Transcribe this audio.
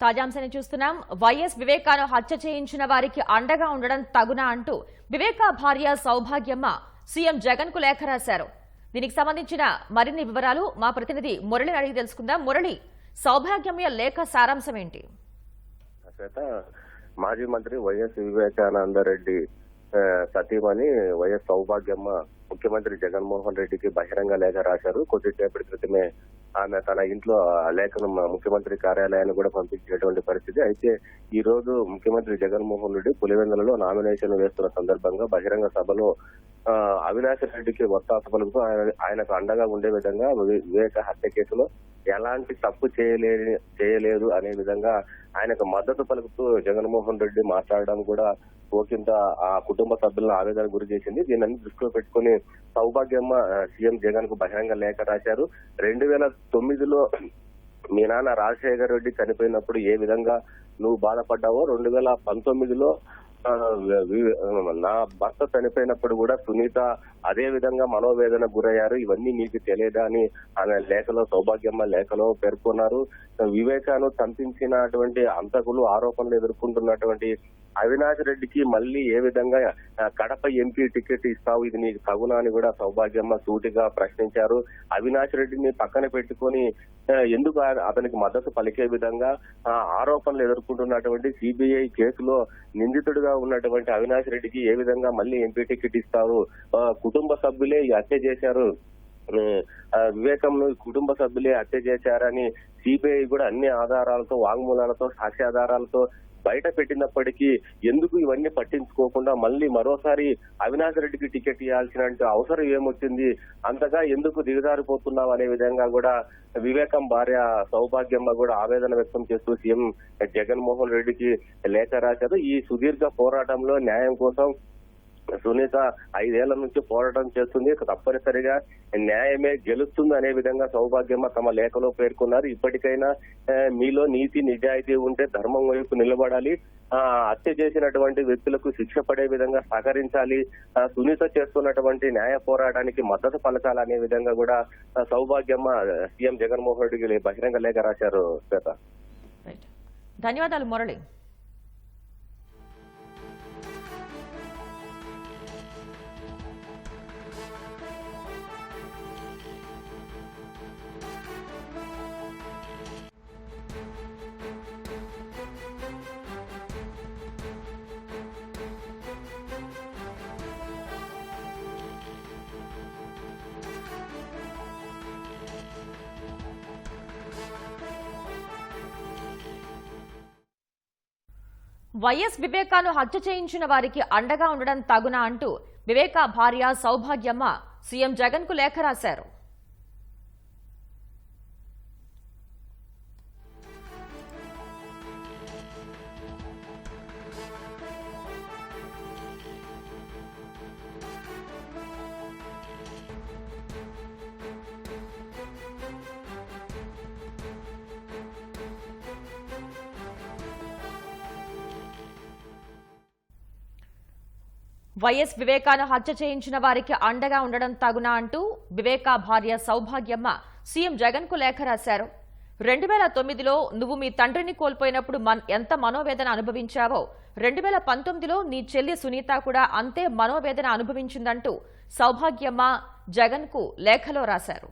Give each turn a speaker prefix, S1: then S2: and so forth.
S1: తాజాంశాన్ని చూస్తున్నాం. వైఎస్ వివేకాను హత్య చేయించిన వారికి అండగా ఉండడం తగునా అంటూ వివేకా భార్య సౌభాగ్యమ్మ సీఎం జగన్ కు లేఖ రాశారు. దీనికి సంబంధించిన మరిన్ని వివరాలు మా ప్రతినిధి మురళిని అడిగి తెలుసుకుందాం. మురళి, సౌభాగ్యమ్మ లేఖ సారాంశం ఏంటి?
S2: మాజీ మంత్రి వైఎస్ వివేకానందరెడ్డి సతీమణి వైఎస్ సౌభాగ్యమ్మ ముఖ్యమంత్రి జగన్మోహన్ రెడ్డికి బహిరంగ లేఖ రాశారు. కొద్దిసేపటి క్రితమే ఆమె తన ఇంట్లో లేఖను ముఖ్యమంత్రి కార్యాలయాన్ని కూడా పంపించినటువంటి పరిస్థితి. అయితే ఈ రోజు ముఖ్యమంత్రి జగన్మోహన్ రెడ్డి పులివెందులలో నామినేషన్ వేస్తున్న సందర్భంగా బహిరంగ సభలో అవినాష్ రెడ్డికి వత్తాస పలుకుతూ ఆయనకు అండగా ఉండే విధంగా వివేక హత్య కేసులో ఎలాంటి తప్పు చేయలేదు అనే విధంగా ఆయనకు మద్దతు పలుకుతూ జగన్మోహన్ రెడ్డి మాట్లాడడం కూడా ఓకింత ఆ కుటుంబ సభ్యులను ఆవేదన గురి చేసింది. దీన్ని దృష్టిలో పెట్టుకుని సౌభాగ్యమ్మ సీఎం జగన్ కు బహిరంగ లేఖ రాశారు. 2009లో మీ నాన్న రాజశేఖర్ రెడ్డి చనిపోయినప్పుడు ఏ విధంగా నువ్వు బాధపడ్డావో 2019లో నా భర్త చనిపోయినప్పుడు కూడా సునీత అదే విధంగా మనోవేదన గురయ్యారు. ఇవన్నీ మీకు తెలియదా అని ఆమె లేఖలో సౌభాగ్యమ్మ లేఖలో పేర్కొన్నారు. వివేకాను చంపించినటువంటి హంతకులు ఆరోపణలు ఎదుర్కొంటున్నటువంటి అవినాష్ రెడ్డికి మళ్ళీ ఏ విధంగా కడప ఎంపీ టికెట్ ఇస్తావు, ఇది నీకు తగునా అని కూడా సౌభాగ్యమ్మ సూటిగా ప్రశ్నించారు. అవినాష్ రెడ్డిని పక్కన పెట్టుకొని ఎందుకు అతనికి మద్దతు పలికే విధంగా ఆరోపణలు ఎదుర్కొంటున్నటువంటి సిబిఐ కేసులో నిందితుడిగా ఉన్నటువంటి అవినాష్ రెడ్డికి ఏ విధంగా మళ్ళీ ఎంపీ టికెట్ ఇస్తారు? కుటుంబ సభ్యులే హత్య చేశారు, వివేకం కుటుంబ సభ్యులే హత్య చేశారని సిబిఐ కూడా అన్ని ఆధారాలతో, వాంగ్మూలాలతో, సాక్ష్యాధారాలతో బయట పెట్టినప్పటికీ ఎందుకు ఇవన్నీ పట్టించుకోకుండా మళ్ళీ మరోసారి అవినాష్ రెడ్డికి టికెట్ ఇవ్వాల్సిన అవసరం ఏమొచ్చింది, అంతగా ఎందుకు దిగజారిపోతున్నావు అనే విధంగా కూడా వివేకం భార్య సౌభాగ్యమ్మ కూడా ఆవేదన వ్యక్తం చేస్తూ సీఎం జగన్మోహన్ రెడ్డికి లేఖ రాశారు. ఈ సుదీర్ఘ పోరాటంలో న్యాయం కోసం సునీత 5 ఏళ్ల నుంచి పోరాటం చేస్తుంది. తప్పనిసరిగా న్యాయమే గెలుస్తుంది అనే విధంగా సౌభాగ్యమ్మ తమ లేఖలో పేర్కొన్నారు. ఇప్పటికైనా మీలో నీతి నిజాయితీ ఉంటే ధర్మం వైపు నిలబడాలి, హత్య చేసినటువంటి వ్యక్తులకు శిక్ష పడే విధంగా సహకరించాలి, సునీత చేస్తున్నటువంటి న్యాయ పోరాటానికి మద్దతు పలకాలనే విధంగా కూడా సౌభాగ్యమ్మ సీఎం జగన్మోహన్ రెడ్డికి బహిరంగ లేఖ రాశారు.
S1: ధన్యవాదాలు మురళి. వైఎస్ వివేకాను హత్య చేయించిన వారికి అండగా ఉండడం తగునా అంటూ వివేకా భార్య సౌభాగ్యమ్మ సీఎం జగన్ కు లేఖ రాశారు. వైఎస్ వివేకాను హత్య చేయించిన వారికి అండగా ఉండడం తగునా అంటూ వివేకా భార్య సౌభాగ్యమ్మ సీఎం జగన్ కు లేఖ రాశారు. 2009లో నువ్వు మీ తండ్రిని కోల్పోయినప్పుడు ఎంత మనోవేదన అనుభవించావో 2019లో నీ చెల్లి సునీత కూడా అంతే మనోవేదన అనుభవించిందంటూ సౌభాగ్యమ్మ జగన్ కు లేఖలో రాశారు.